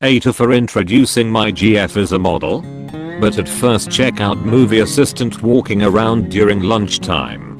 AITA for introducing my GF as a model. But at first check out movie assistant walking around during lunchtime.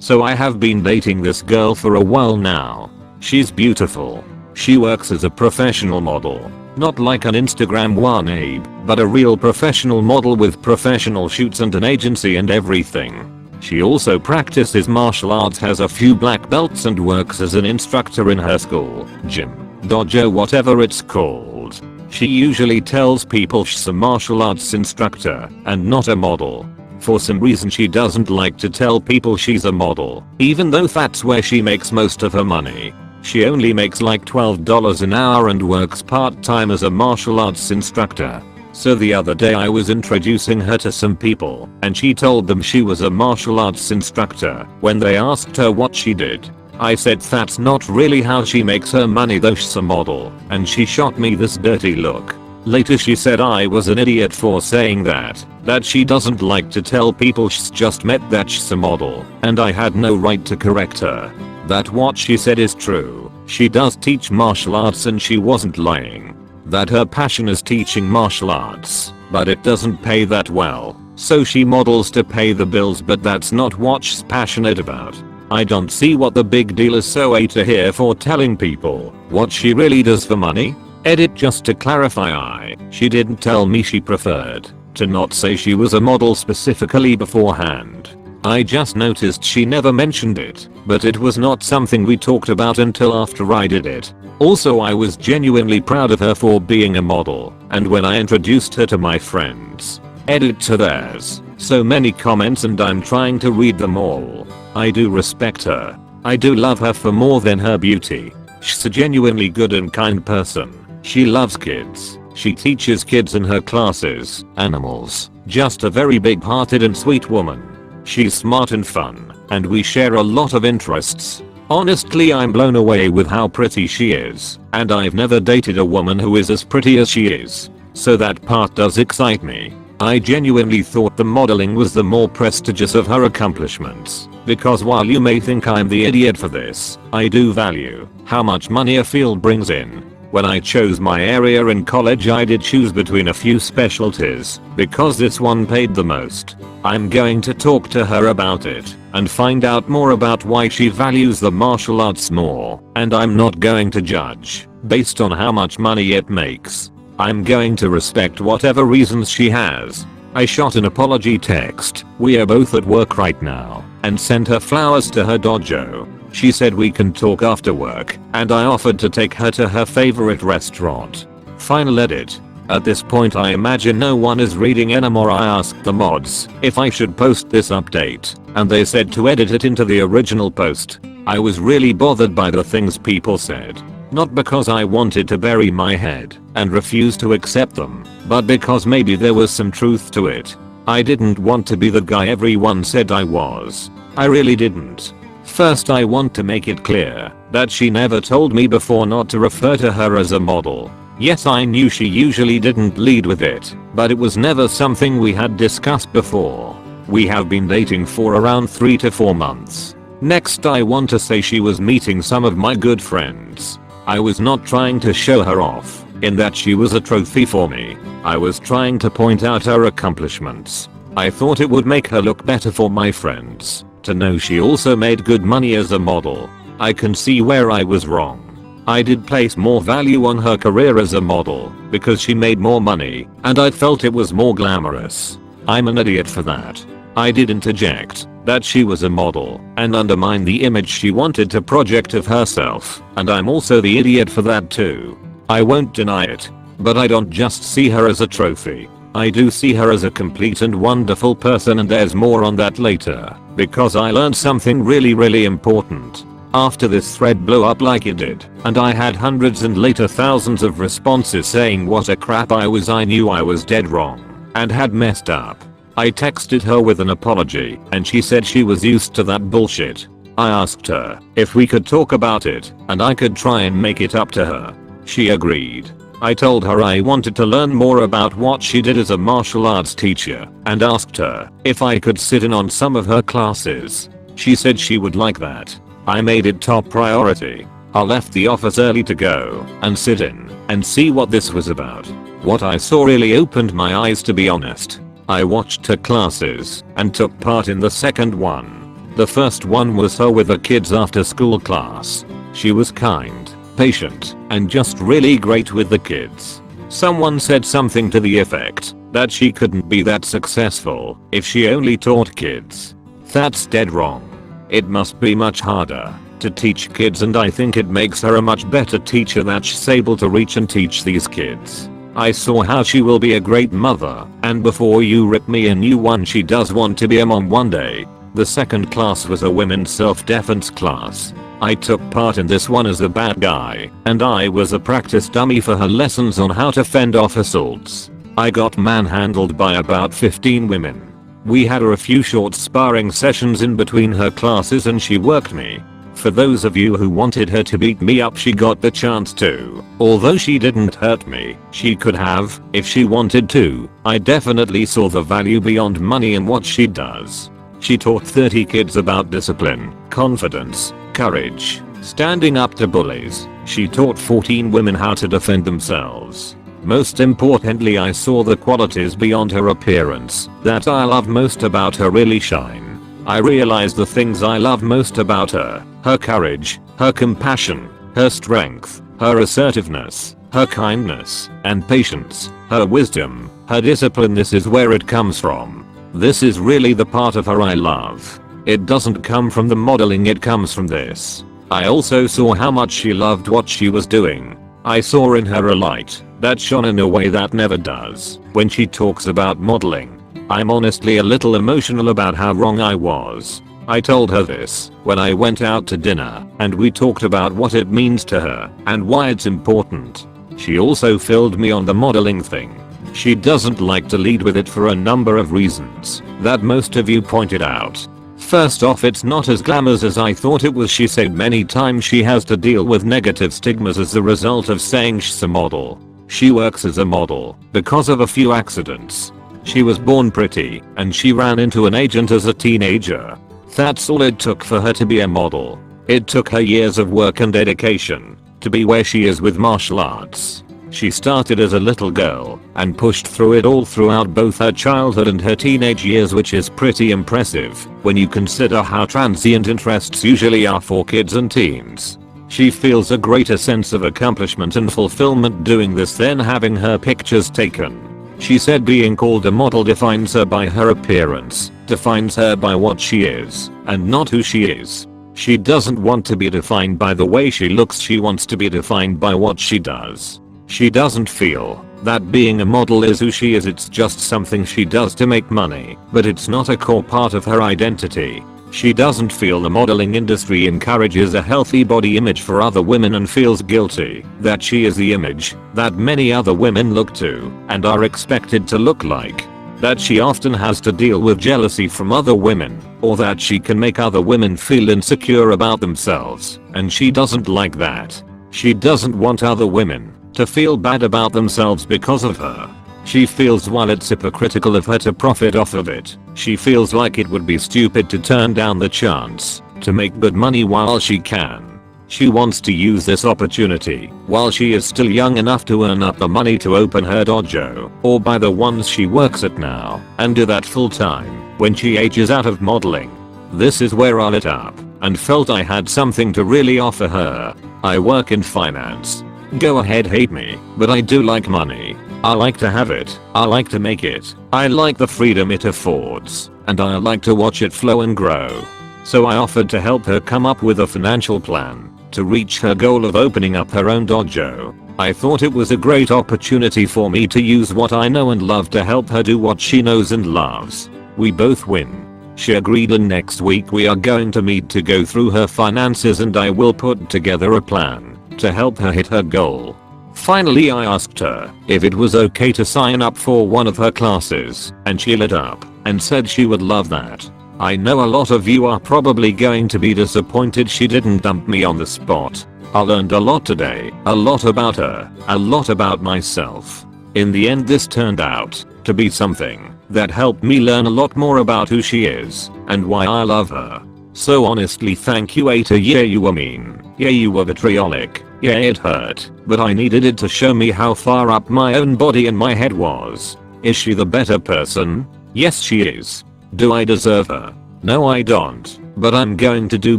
So I have been dating this girl for a while now. She's beautiful. She works as a professional model. Not like an Instagram one Abe, but a real professional model with professional shoots and an agency and everything. She also practices martial arts, has a few black belts and works as an instructor in her school, gym, dojo, whatever it's called. She usually tells people she's a martial arts instructor and not a model. For some reason she doesn't like to tell people she's a model, even though that's where she makes most of her money. She only makes like $12 an hour and works part-time as a martial arts instructor. So the other day I was introducing her to some people and she told them she was a martial arts instructor. When they asked her what she did, I said that's not really how she makes her money though, she's a model, and she shot me this dirty look. Later she said I was an idiot for saying that she doesn't like to tell people she's just met that she's a model, and I had no right to correct her. That what she said is true. She does teach martial arts and she wasn't lying. That her passion is teaching martial arts, but it doesn't pay that well, so she models to pay the bills, but that's not what she's passionate about. I don't see what the big deal is, so AITA here for telling people what she really does for money. Edit, just to clarify, she didn't tell me, she preferred to not say she was a model specifically beforehand. I just noticed she never mentioned it, but it was not something we talked about until after I did it. Also, I was genuinely proud of her for being a model, and when I introduced her to my friends. Edit, to there's so many comments and I'm trying to read them all. I do respect her. I do love her for more than her beauty. She's a genuinely good and kind person. She loves kids. She teaches kids in her classes, animals, just a very big-hearted and sweet woman. She's smart and fun, and we share a lot of interests. Honestly, I'm blown away with how pretty she is, and I've never dated a woman who is as pretty as she is. So that part does excite me. I genuinely thought the modeling was the more prestigious of her accomplishments, because while you may think I'm the idiot for this, I do value how much money a field brings in. When I chose my area in college, I did choose between a few specialties, because this one paid the most. I'm going to talk to her about it and find out more about why she values the martial arts more, and I'm not going to judge based on how much money it makes. I'm going to respect whatever reasons she has. I shot an apology text, we are both at work right now, and sent her flowers to her dojo. She said we can talk after work, and I offered to take her to her favorite restaurant. Final edit. At this point I imagine no one is reading anymore. I asked the mods if I should post this update, and they said to edit it into the original post. I was really bothered by the things people said. Not because I wanted to bury my head and refuse to accept them, but because maybe there was some truth to it. I didn't want to be the guy everyone said I was. I really didn't. First, I want to make it clear that she never told me before not to refer to her as a model. Yes, I knew she usually didn't lead with it, but it was never something we had discussed before. We have been dating for around 3 to 4 months. Next, I want to say she was meeting some of my good friends. I was not trying to show her off, in that she was a trophy for me. I was trying to point out her accomplishments. I thought it would make her look better for my friends to know she also made good money as a model. I can see where I was wrong. I did place more value on her career as a model because she made more money, and I felt it was more glamorous. I'm an idiot for that. I did interject that she was a model and undermine the image she wanted to project of herself, and I'm also the idiot for that too. I won't deny it. But I don't just see her as a trophy. I do see her as a complete and wonderful person, and there's more on that later, because I learned something really important. After this thread blew up like it did, and I had hundreds and later thousands of responses saying what a crap I was, I knew I was dead wrong and had messed up. I texted her with an apology and she said she was used to that bullshit. I asked her if we could talk about it and I could try and make it up to her. She agreed. I told her I wanted to learn more about what she did as a martial arts teacher and asked her if I could sit in on some of her classes. She said she would like that. I made it top priority. I left the office early to go and sit in and see what this was about. What I saw really opened my eyes, to be honest. I watched her classes and took part in the second one. The first one was her with the kids after school class. She was kind, patient, and just really great with the kids. Someone said something to the effect that she couldn't be that successful if she only taught kids. That's dead wrong. It must be much harder to teach kids, and I think it makes her a much better teacher that she's able to reach and teach these kids. I saw how she will be a great mother, and before you rip me a new one, she does want to be a mom one day. The second class was a women's self-defense class. I took part in this one as a bad guy, and I was a practice dummy for her lessons on how to fend off assaults. I got manhandled by about 15 women. We had a few short sparring sessions in between her classes and she worked me. For those of you who wanted her to beat me up, she got the chance to. Although she didn't hurt me, she could have, if she wanted to. I definitely saw the value beyond money in what she does. She taught 30 kids about discipline, confidence, courage, standing up to bullies. She taught 14 women how to defend themselves. Most importantly, I saw the qualities beyond her appearance that I love most about her really shine. I realized the things I love most about her: her courage, her compassion, her strength, her assertiveness, her kindness and patience, her wisdom, her discipline. This is where it comes from. This is really the part of her I love. It doesn't come from the modeling, it comes from this. I also saw how much she loved what she was doing. I saw in her a light that shone in a way that never does when she talks about modeling. I'm honestly a little emotional about how wrong I was. I told her this when I went out to dinner, and we talked about what it means to her and why it's important. She also filled me on the modeling thing. She doesn't like to lead with it for a number of reasons that most of you pointed out. First off, it's not as glamorous as I thought it was. She said many times she has to deal with negative stigmas as a result of saying she's a model. She works as a model because of a few accidents. She was born pretty, and she ran into an agent as a teenager. That's all it took for her to be a model. It took her years of work and dedication to be where she is with martial arts. She started as a little girl and pushed through it all throughout both her childhood and her teenage years, which is pretty impressive when you consider how transient interests usually are for kids and teens. She feels a greater sense of accomplishment and fulfillment doing this than having her pictures taken. She said being called a model defines her by her appearance, defines her by what she is, and not who she is. She doesn't want to be defined by the way she looks, she wants to be defined by what she does. She doesn't feel that being a model is who she is, it's just something she does to make money, but it's not a core part of her identity. She doesn't feel the modeling industry encourages a healthy body image for other women and feels guilty that she is the image that many other women look to and are expected to look like. That she often has to deal with jealousy from other women, or that she can make other women feel insecure about themselves, and she doesn't like that. She doesn't want other women to feel bad about themselves because of her. She feels while it's hypocritical of her to profit off of it, she feels like it would be stupid to turn down the chance to make good money while she can. She wants to use this opportunity while she is still young enough to earn up the money to open her dojo or buy the ones she works at now and do that full time when she ages out of modeling. This is where I lit up and felt I had something to really offer her. I work in finance. Go ahead, hate me, but I do like money. I like to have it, I like to make it, I like the freedom it affords, and I like to watch it flow and grow. So I offered to help her come up with a financial plan to reach her goal of opening up her own dojo. I thought it was a great opportunity for me to use what I know and love to help her do what she knows and loves. We both win. She agreed, and next week we are going to meet to go through her finances and I will put together a plan to help her hit her goal. Finally, I asked her if it was okay to sign up for one of her classes, and she lit up and said she would love that. I know a lot of you are probably going to be disappointed she didn't dump me on the spot. I learned a lot today, a lot about her, a lot about myself. In the end, this turned out to be something that helped me learn a lot more about who she is and why I love her. So honestly, thank you, AITA. Yeah, you were mean. Yeah, you were vitriolic. Yeah, it hurt, but I needed it to show me how far up my own body and my head was. Is she the better person? Yes, she is. Do I deserve her? No, I don't, but I'm going to do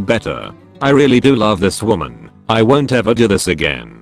better. I really do love this woman. I won't ever do this again.